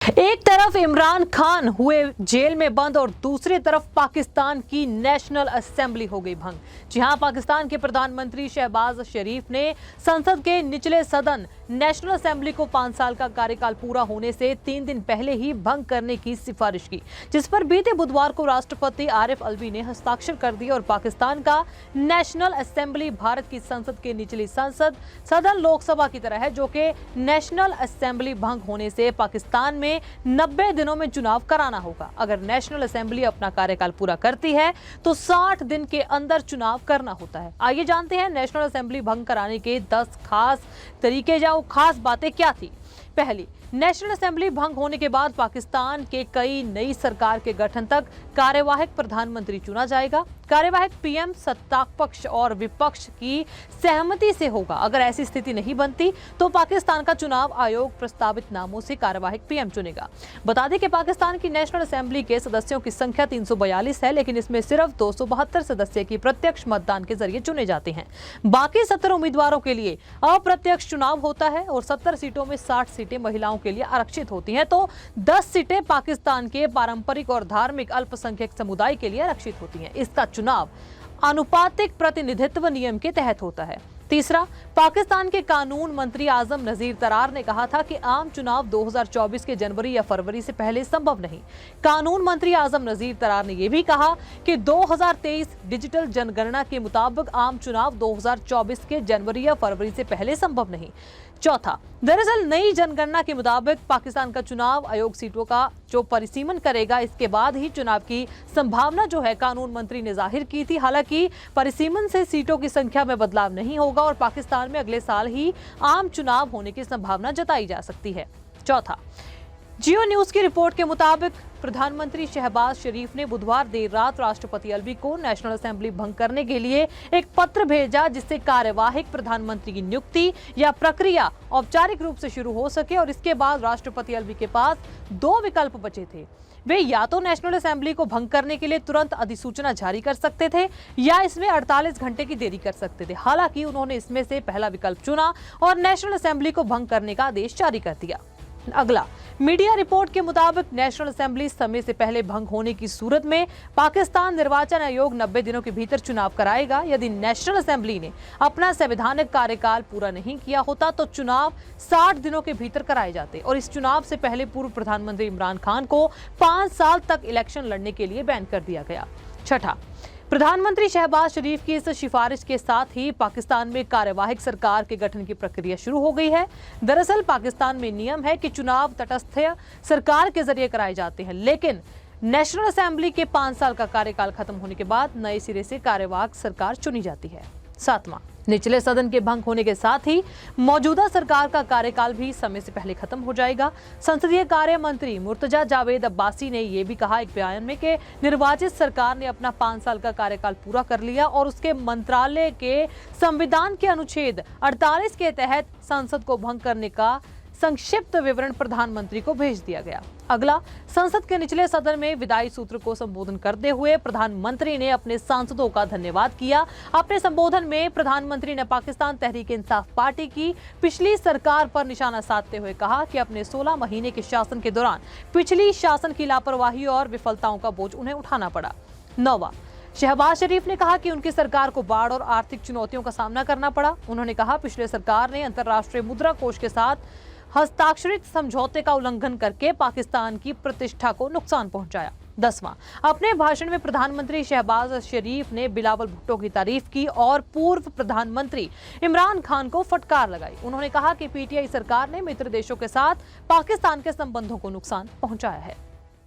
एक तरफ इमरान खान हुए जेल में बंद और दूसरी तरफ पाकिस्तान की नेशनल असेंबली हो गई भंग। जी हां, पाकिस्तान के प्रधानमंत्री शहबाज शरीफ ने संसद के निचले सदन नेशनल असेंबली को 5 साल का कार्यकाल पूरा होने से 3 दिन पहले ही भंग करने की सिफारिश की, जिस पर बीते बुधवार को राष्ट्रपति आरिफ अलवी ने हस्ताक्षर कर दिए और पाकिस्तान का नेशनल असेंबली भारत की संसद के निचली संसद सदन लोकसभा की तरह है, जो कि नेशनल असेंबली भंग होने से पाकिस्तान में 90 दिनों में चुनाव कराना होगा। अगर नेशनल असेंबली अपना कार्यकाल पूरा करती है तो 60 दिन के अंदर चुनाव करना होता है। आइए जानते हैं नेशनल असेंबली भंग कराने के 10 खास तरीके या खास बातें क्या थी। पहली, नेशनल असेंबली भंग होने के बाद पाकिस्तान के कई नई सरकार के गठन तक कार्यवाहक प्रधानमंत्री चुना जाएगा। कार्यवाहक पीएम सत्ता पक्ष और विपक्ष की सहमति से होगा। अगर ऐसी स्थिति नहीं बनती तो पाकिस्तान का चुनाव आयोग प्रस्तावित नामों से कार्यवाहक पीएम चुनेगा। बता दें कि पाकिस्तान की नेशनल असेंबली के सदस्यों की संख्या 342 है, लेकिन इसमें सिर्फ 272 सदस्य की प्रत्यक्ष मतदान के जरिए चुने जाते हैं। बाकी 70 उम्मीदवारों के लिए अप्रत्यक्ष चुनाव होता है और 70 सीटों में 60 सीटें महिलाओं के लिए आरक्षित होती हैं, तो 10 सीटें पाकिस्तान के पारंपरिक और धार्मिक अल्पसंख्यक समुदाय के लिए आरक्षित होती हैं। इसका चुनाव अनुपातिक प्रतिनिधित्व नियम के तहत होता है। तीसरा, पाकिस्तान के कानून मंत्री आजम नजीर तरार ने कहा था कि आम चुनाव 2024 के जनवरी या फरवरी से पहले संभव नहीं। कानून मंत्री आजम नजीर तरार ने यह भी कहा कि 2023 डिजिटल जनगणना के मुताबिक आम चुनाव 2024 के जनवरी या फरवरी से पहले संभव नहीं। चौथा, दरअसल नई जनगणना के मुताबिक पाकिस्तान का चुनाव आयोग सीटों का जो परिसीमन करेगा, इसके बाद ही चुनाव की संभावना जो है कानून मंत्री ने जाहिर की थी। हालांकि परिसीमन से सीटों की संख्या में बदलाव नहीं होगा और पाकिस्तान में अगले साल ही आम चुनाव होने की संभावना जताई जा सकती है। चौथा, जियो न्यूज की रिपोर्ट के मुताबिक प्रधानमंत्री शहबाज शरीफ ने बुधवार देर रात राष्ट्रपति अलवी को नेशनल असेंबली भंग करने के लिए एक पत्र भेजा, जिससे कार्यवाहक प्रधानमंत्री की नियुक्ति या प्रक्रिया औपचारिक रूप से शुरू हो सके। और इसके बाद राष्ट्रपति अलवी के पास 2 विकल्प बचे थे। वे या तो नेशनल असेंबली को भंग करने के लिए तुरंत अधिसूचना जारी कर सकते थे या इसमें 48 घंटे की देरी कर सकते थे। हालांकि उन्होंने इसमें से पहला विकल्प चुना और नेशनल असेंबली को भंग करने का आदेश जारी कर दिया। अगला, मीडिया रिपोर्ट के मुताबिक नेशनल असेंबली समय से पहले भंग होने की सूरत में पाकिस्तान निर्वाचन आयोग 90 दिनों के भीतर चुनाव कराएगा। यदि नेशनल असेंबली ने अपना संवैधानिक कार्यकाल पूरा नहीं किया होता तो चुनाव 60 दिनों के भीतर कराए जाते और इस चुनाव से पहले पूर्व प्रधानमंत्री इमरान खान को 5 साल तक इलेक्शन लड़ने के लिए बैन कर दिया गया। छठा, प्रधानमंत्री शहबाज शरीफ की इस सिफारिश के साथ ही पाकिस्तान में कार्यवाहक सरकार के गठन की प्रक्रिया शुरू हो गई है। दरअसल पाकिस्तान में नियम है कि चुनाव तटस्थ सरकार के जरिए कराए जाते हैं, लेकिन नेशनल असेंबली के 5 साल का कार्यकाल खत्म होने के बाद नए सिरे से कार्यवाहक सरकार चुनी जाती है। सातवां, निचले सदन के भंग होने के साथ ही मौजूदा सरकार का कार्यकाल भी समय से पहले खत्म हो जाएगा। संसदीय कार्य मंत्री मुर्तजा जावेद अब्बासी ने यह भी कहा एक बयान में कि निर्वाचित सरकार ने अपना 5 साल का कार्यकाल पूरा कर लिया और उसके मंत्रालय के संविधान के अनुच्छेद 48 के तहत संसद को भंग करने का संक्षिप्त विवरण प्रधानमंत्री को भेज दिया गया। अगला, संसद के निचले सदन में विदाई सूत्र को संबोधन करते हुए प्रधानमंत्री ने अपने सांसदों का धन्यवाद किया। अपने संबोधन में प्रधानमंत्री ने पाकिस्तान तहरीक इंसाफ पार्टी की पिछली सरकार पर निशाना साधते हुए कहा कि अपने 16 महीने के शासन के दौरान पिछली शासन की लापरवाही और विफलताओं का बोझ उन्हें उठाना पड़ा। 9वां, शहबाज शरीफ ने कहा कि उनकी सरकार को बाढ़ और आर्थिक चुनौतियों का सामना करना पड़ा। उन्होंने कहा पिछले सरकार ने अंतर्राष्ट्रीय मुद्रा कोष के साथ हस्ताक्षरित समझौते का उल्लंघन करके पाकिस्तान की प्रतिष्ठा को नुकसान पहुंचाया। 10वां, अपने भाषण में प्रधानमंत्री शहबाज शरीफ ने बिलावल भुट्टो की तारीफ की और पूर्व प्रधानमंत्री इमरान खान को फटकार लगाई। उन्होंने कहा कि पीटीआई सरकार ने मित्र देशों के साथ पाकिस्तान के संबंधों को नुकसान पहुंचाया है।